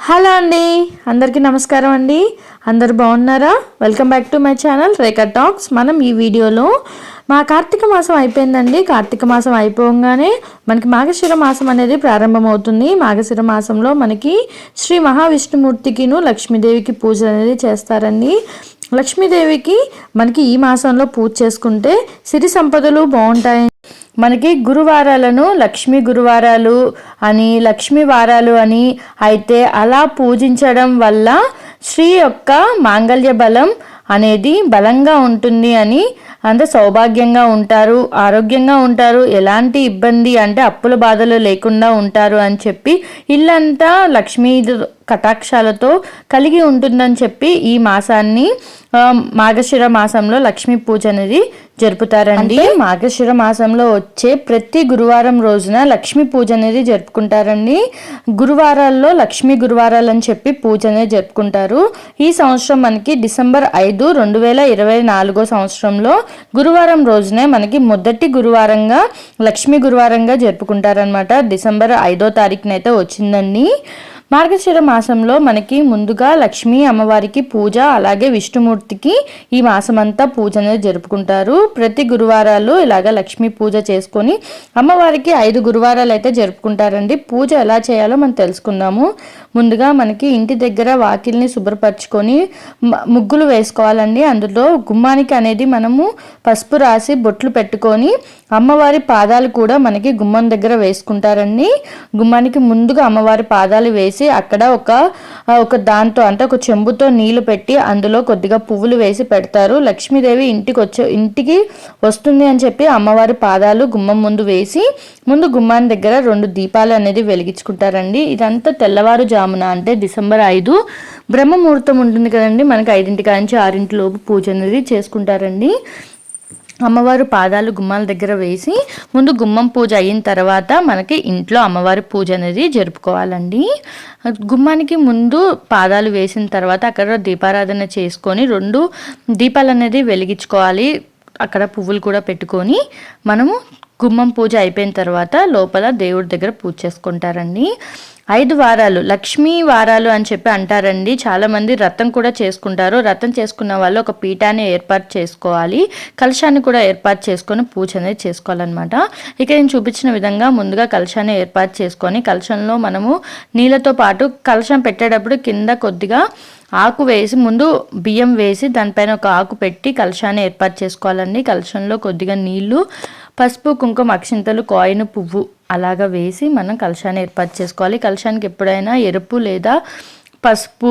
Hello అండి, అందరికీ నమస్కారం అండి. అందరు బాగున్నారా? Welcome back to my channel Rekha talks. మనం ఈ వీడియోలో మా కార్తీక మాసం అయిపోయిందండి. కార్తీక మాసం అయిపోగానే మనకి మార్గశిర మాసం అనేది ప్రారంభమవుతుంది. మార్గశిర మాసంలో మనకి శ్రీ మహావిష్ణుమూర్తికిను లక్ష్మీదేవికి పూజ అనేది చేస్తారండి. లక్ష్మీదేవికి మనకి ఈ మాసంలో పూజ చేసుకుంటే సిరి సంపదలు బాగుంటాయి. మనకి గురువారాలను లక్ష్మీ గురువారాలు అని, లక్ష్మీ వారాలు అని అయితే అలా పూజించడం వల్ల స్త్రీ యొక్క మాంగళ్య బలం అనేది బలంగా ఉంటుంది అని, అంటే సౌభాగ్యంగా ఉంటారు, ఆరోగ్యంగా ఉంటారు, ఎలాంటి ఇబ్బంది అంటే అప్పుల బాధలు లేకుండా ఉంటారు అని చెప్పి ఇల్లంతా లక్ష్మీ కటాక్షాలతో కలిగి ఉంటుందని చెప్పి ఈ మాసాన్ని మార్గశిర మాసంలో లక్ష్మీ పూజ అనేది జరుపుతారండి. మార్గశిర మాసంలో వచ్చే ప్రతి గురువారం రోజున లక్ష్మీ పూజ అనేది జరుపుకుంటారండి. గురువారాల్లో లక్ష్మీ గురువారాలు అని చెప్పి పూజ అనేది జరుపుకుంటారు. ఈ సంవత్సరం మనకి డిసెంబర్ 5, 2024 సంవత్సరంలో గురువారం రోజునే మనకి మొదటి గురువారంగా లక్ష్మీ గురువారంగా జరుపుకుంటారనమాట. డిసెంబర్ 5వ తారీఖునైతే వచ్చిందండి. మార్గశిర మాసంలో మనకి ముందుగా లక్ష్మీ అమ్మవారికి పూజ, అలాగే విష్ణుమూర్తికి ఈ మాసం అంతా పూజ అనేది జరుపుకుంటారు. ప్రతి గురువారాలు ఇలాగ లక్ష్మీ పూజ చేసుకొని అమ్మవారికి 5 గురువారాలు అయితే జరుపుకుంటారండి. పూజ ఎలా చేయాలో మనం తెలుసుకుందాము. ముందుగా మనకి ఇంటి దగ్గర వాకిల్ని శుభ్రపరచుకొని ముగ్గులు వేసుకోవాలండి. అందులో గుమ్మానికి అనేది మనము పసుపు రాసి బొట్లు పెట్టుకొని అమ్మవారి పాదాలు కూడా మనకి గుమ్మం దగ్గర వేసుకుంటారండి. గుమ్మానికి ముందుగా అమ్మవారి పాదాలు వేసి అక్కడ ఒక దాంతో అంటే ఒక చెంబుతో నీళ్లు పెట్టి అందులో కొద్దిగా పువ్వులు వేసి పెడతారు. లక్ష్మీదేవి ఇంటికి వస్తుంది అని చెప్పి అమ్మవారి పాదాలు గుమ్మం ముందు వేసి ముందు గుమ్మాని దగ్గర 2 దీపాలు అనేది వెలిగించుకుంటారండి. ఇదంతా తెల్లవారుజామున అంటే డిసెంబర్ 5 బ్రహ్మముహూర్తం ఉంటుంది కదండి, మనకి 5 నుంచి 6 లోపు పూజ అనేది చేసుకుంటారండి. అమ్మవారు పాదాలు గుమ్మాల దగ్గర వేసి ముందు గుమ్మం పూజ అయిన తర్వాత మనకి ఇంట్లో అమ్మవారి పూజ అనేది జరుపుకోవాలండి. గుమ్మానికి ముందు పాదాలు వేసిన తర్వాత అక్కడ దీపారాధన చేసుకొని 2 దీపాలు అనేది వెలిగించుకోవాలి. అక్కడ పువ్వులు కూడా పెట్టుకొని మనము గుమ్మం పూజ అయిపోయిన తర్వాత లోపల దేవుడి దగ్గర పూజ చేసుకుంటారండి. 5 వారాలు లక్ష్మీ వారాలు అని చెప్పి అంటారండి. చాలామంది వ్రతం కూడా చేసుకుంటారు. వ్రతం చేసుకున్న వాళ్ళు ఒక పీఠాన్ని ఏర్పాటు చేసుకోవాలి, కలశాన్ని కూడా ఏర్పాటు చేసుకొని పూజ అనేది చేసుకోవాలన్నమాట. ఇక నేను చూపించిన విధంగా ముందుగా కలశాన్ని ఏర్పాటు చేసుకొని కలశంలో మనము నీళ్ళతో పాటు కలశం పెట్టేటప్పుడు కింద కొద్దిగా ఆకు వేసి ముందు బియ్యం వేసి దానిపైన ఒక ఆకు పెట్టి కలశాన్ని ఏర్పాటు చేసుకోవాలండి. కలశంలో కొద్దిగా నీళ్లు, పసుపు, కుంకుమ, అక్షింతలు, కాయిన్, పువ్వు అలాగా వేసి మనం కలశాన్ని ఏర్పాటు చేసుకోవాలి. కలశానికి ఎప్పుడైనా ఎరుపు లేదా పసుపు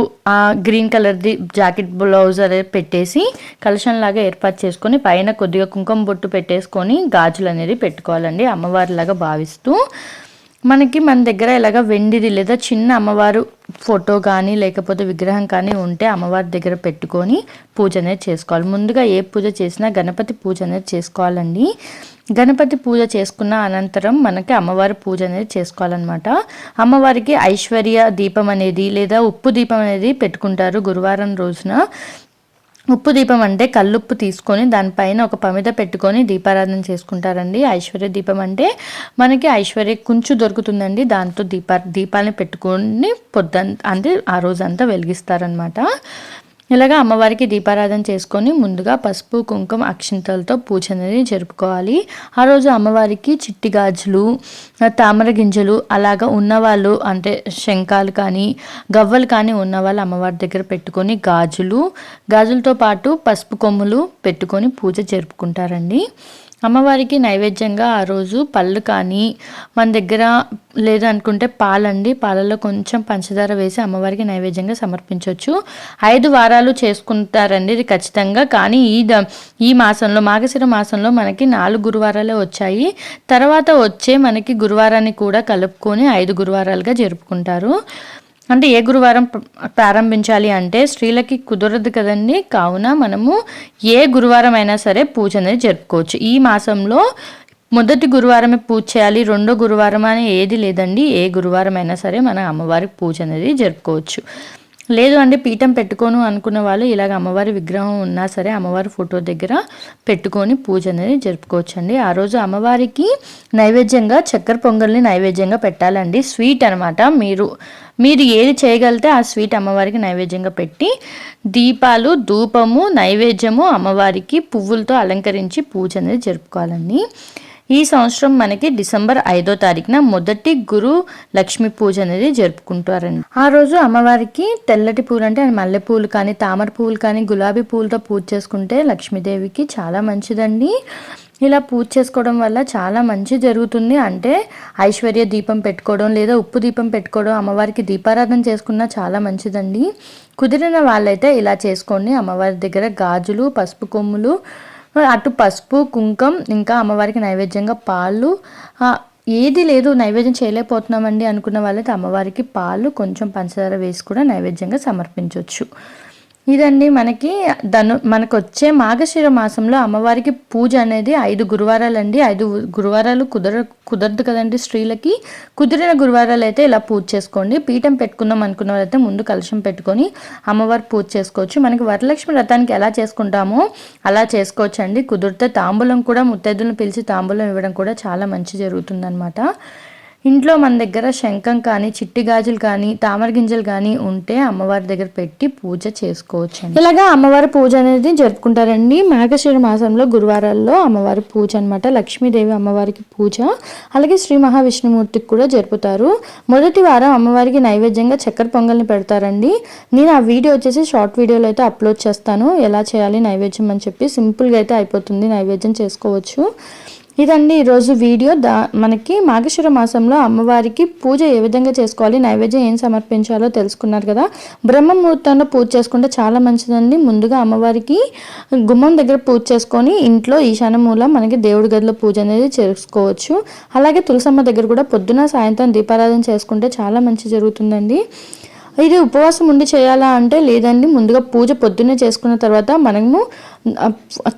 గ్రీన్ కలర్ది జాకెట్ బ్లౌజ్ అనేది పెట్టేసి కలశంలాగా ఏర్పాటు చేసుకొని పైన కొద్దిగా కుంకుమ బొట్టు పెట్టేసుకొని గాజులు అనేది పెట్టుకోవాలండి అమ్మవారిలాగా భావిస్తూ. మన దగ్గర ఇలాగ వెండిది లేదా చిన్న అమ్మవారు ఫోటో కానీ లేకపోతే విగ్రహం కానీ ఉంటే అమ్మవారి దగ్గర పెట్టుకొని పూజ అనేది చేసుకోవాలి. ముందుగా ఏ పూజ చేసినా గణపతి పూజ అనేది చేసుకోవాలండి. గణపతి పూజ చేసుకున్న అనంతరం మనకి అమ్మవారి పూజ అనేది చేసుకోవాలన్నమాట. అమ్మవారికి ఐశ్వర్య దీపం అనేది లేదా ఉప్పు దీపం అనేది పెట్టుకుంటారు గురువారం రోజున. ఉప్పు దీపం అంటే కల్లుప్పు తీసుకొని దానిపైన ఒక పమిద పెట్టుకొని దీపారాధన చేసుకుంటారండి. ఐశ్వర్య దీపం అంటే మనకి ఐశ్వర్య కుంచు దొరుకుతుందండి, దాంతో దీపాలని పెట్టుకొని అంటే ఆ రోజంతా వెలిగిస్తారనమాట. ఇలాగా అమ్మవారికి దీపారాధన చేసుకొని ముందుగా పసుపు, కుంకుమ, అక్షింతలతో పూజ అనేది జరుపుకోవాలి. ఆ రోజు అమ్మవారికి చిట్టి గాజులు, తామర గింజలు అలాగా ఉన్నవాళ్ళు అంటే శంఖాలు కానీ గవ్వలు కానీ ఉన్నవాళ్ళు అమ్మవారి దగ్గర పెట్టుకొని గాజులతో పాటు పసుపు కొమ్ములు పెట్టుకొని పూజ జరుపుకుంటారండి. అమ్మవారికి నైవేద్యంగా ఆ రోజు పళ్ళు కానీ మన దగ్గర లేదనుకుంటే పాలండి, పాలలో కొంచెం పంచదార వేసి అమ్మవారికి నైవేద్యంగా సమర్పించవచ్చు. 5 వారాలు చేసుకుంటారండి ఇది ఖచ్చితంగా. కానీ ఈ మాసంలో మార్గశిర మాసంలో మనకి 4 గురువారాలే వచ్చాయి. తర్వాత వచ్చే మనకి గురువారాన్ని కూడా కలుపుకొని 5 గురువారాలుగా జరుపుకుంటారు. అంటే ఏ గురువారం ప్రారంభించాలి అంటే స్త్రీలకి కుదరదు కదండి, కావున మనము ఏ గురువారం అయినా సరే పూజ అనేది జరుపుకోవచ్చు. ఈ మాసంలో మొదటి గురువారమే పూజ చేయాలి, 2వ గురువారం అని ఏది లేదండి. ఏ గురువారం అయినా సరే మన అమ్మవారికి పూజ అనేది జరుపుకోవచ్చు. లేదు అంటే పీఠం పెట్టుకోను అనుకున్న వాళ్ళు ఇలాగ అమ్మవారి విగ్రహం ఉన్నా సరే అమ్మవారి ఫోటో దగ్గర పెట్టుకొని పూజ అనేది జరుపుకోవచ్చండి. ఆ రోజు అమ్మవారికి నైవేద్యంగా చక్కెర పొంగల్ని నైవేద్యంగా పెట్టాలండి. స్వీట్ అనమాట. మీరు మీరు ఏది చేయగలిగితే ఆ స్వీట్ అమ్మవారికి నైవేద్యంగా పెట్టి దీపాలు, ధూపము, నైవేద్యము అమ్మవారికి పువ్వులతో అలంకరించి పూజ అనేది జరుపుకోవాలండి. ఈ సంవత్సరం మనకి డిసెంబర్ 5వ తారీఖున మొదటి గురు లక్ష్మీ పూజ అనేది జరుపుకుంటారండి. ఆ రోజు అమ్మవారికి తెల్లటి పూలు అంటే మల్లె పూలు కానీ, తామర పూలు కానీ, గులాబీ పూలతో పూజ చేసుకుంటే లక్ష్మీదేవికి చాలా మంచిదండి. ఇలా పూజ చేసుకోవడం వల్ల చాలా మంచి జరుగుతుంది. అంటే ఐశ్వర్య దీపం పెట్టుకోవడం లేదా ఉప్పు దీపం పెట్టుకోవడం, అమ్మవారికి దీపారాధన చేసుకున్నా చాలా మంచిదండి. కుదిరిన వాళ్ళైతే ఇలా చేసుకోండి. అమ్మవారి దగ్గర గాజులు, పసుపు కొమ్ములు, అటు పసుపు, కుంకం, ఇంకా అమ్మవారికి నైవేద్యంగా పాలు, ఏది లేదు నైవేద్యం చేయలేకపోతున్నామండి అనుకున్న వాళ్ళైతే అమ్మవారికి పాలు, కొంచెం పంచదార వేసి కూడా నైవేద్యంగా సమర్పించవచ్చు. ఇదండి మనకు వచ్చే మార్గశిర మాసంలో అమ్మవారికి పూజ అనేది 5 గురువారాలు అండి. 5 గురువారాలు కుదరదు కదండి స్త్రీలకి. కుదిరిన గురువారాలు అయితే ఇలా పూజ చేసుకోండి. పీఠం పెట్టుకుందాం అనుకున్న వాళ్ళైతే ముందు కలశం పెట్టుకొని అమ్మవారి పూజ చేసుకోవచ్చు. మనకి వరలక్ష్మి వ్రతానికి ఎలా చేసుకుంటామో అలా చేసుకోవచ్చు అండి. కుదిరితే తాంబూలం కూడా ముత్తైదులను పిలిచి తాంబూలం ఇవ్వడం కూడా చాలా మంచి జరుగుతుందన్నమాట. ఇంట్లో మన దగ్గర శంఖం కానీ, చిట్టి గాజులు కానీ, తామర గింజలు కానీ ఉంటే అమ్మవారి దగ్గర పెట్టి పూజ చేసుకోవచ్చు. ఇలాగా అమ్మవారి పూజ అనేది జరుపుకుంటారండి. మార్గశిర మాసంలో గురువారాల్లో అమ్మవారి పూజ అనమాట. లక్ష్మీదేవి అమ్మవారికి పూజ, అలాగే శ్రీ మహావిష్ణుమూర్తికి కూడా జరుపుతారు. మొదటి వారం అమ్మవారికి నైవేద్యంగా చక్కెర పొంగల్ని పెడతారండి. నేను ఆ వీడియో వచ్చేసి షార్ట్ వీడియోలో అయితే అప్లోడ్ చేస్తాను. ఎలా చేయాలి నైవేద్యం అని చెప్పి సింపుల్గా అయితే అయిపోతుంది, నైవేద్యం చేసుకోవచ్చు. ఇదండి ఈరోజు వీడియో. మనకి మార్గశిర మాసంలో అమ్మవారికి పూజ ఏ విధంగా చేసుకోవాలి, నైవేద్యం ఏం సమర్పించాలో తెలుసుకున్నారు కదా. బ్రహ్మ ముహూర్తంలో పూజ చేసుకుంటే చాలా మంచిదండి. ముందుగా అమ్మవారికి గుమ్మం దగ్గర పూజ చేసుకొని ఇంట్లో ఈశాన్య మూల మనకి దేవుడి గదిలో పూజ అనేది చేసుకోవచ్చు. అలాగే తులసమ్మ దగ్గర కూడా పొద్దున సాయంత్రం దీపారాధన చేసుకుంటే చాలా మంచి జరుగుతుందండి. ఇది ఉపవాసం ఉండి చేయాలా అంటే లేదండి, ముందుగా పూజ పొద్దున్నే చేసుకున్న తర్వాత మనము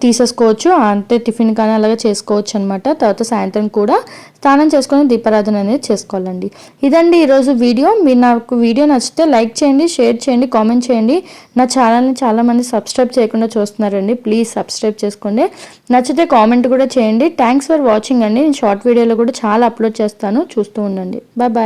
తీసేసుకోవచ్చు. అంటే టిఫిన్ కానీ అలాగే చేసుకోవచ్చు అనమాట. తర్వాత సాయంత్రం కూడా స్నానం చేసుకొని దీపారాధన అనేది చేసుకోవాలండి. ఇదండి ఈరోజు వీడియో. మీరు నాకు వీడియో నచ్చితే లైక్ చేయండి, షేర్ చేయండి, కామెంట్ చేయండి. నా ఛానల్ని చాలామంది సబ్స్క్రైబ్ చేయకుండా చూస్తున్నారండి. ప్లీజ్ సబ్స్క్రైబ్ చేసుకోండి. నచ్చితే కామెంట్ కూడా చేయండి. థ్యాంక్స్ ఫర్ వాచింగ్ అండి. నేను షార్ట్ వీడియోలో కూడా చాలా అప్లోడ్ చేస్తాను, చూస్తూ ఉండండి. Bye bye.